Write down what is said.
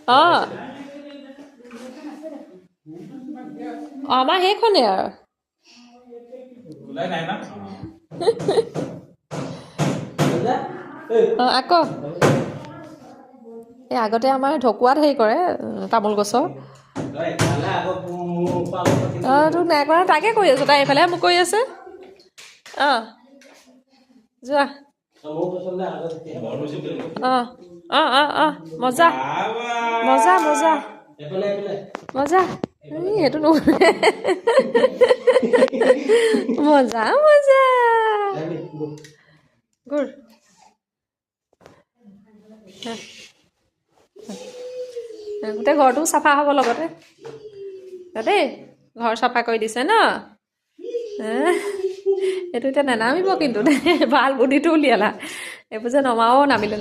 অঁ আমাৰ সেইখনেই আৰু অঁ আকৌ এই আগতে আমাৰ ঢকুৱাত হেৰি কৰে তামোল গছৰ অঁ তোক নাই কৰা তাকে কৰি আছো তাই এইফালে মোক কৰি আছে অঁ যোৱা অঁ অঁ অঁ অঁ মজা মজা মজা মজা সেইটো ন মজা মজা গুৰ গোটেই ঘৰটো চাফা হ'ব লগতে দেই ঘৰ চাফা কৰি দিছে ন এইটো এতিয়া নেনামিব কিন্তু দেই ভাল বুদ্ধিটো উলিয়ালা এইবোৰ যে নমাও নামিলে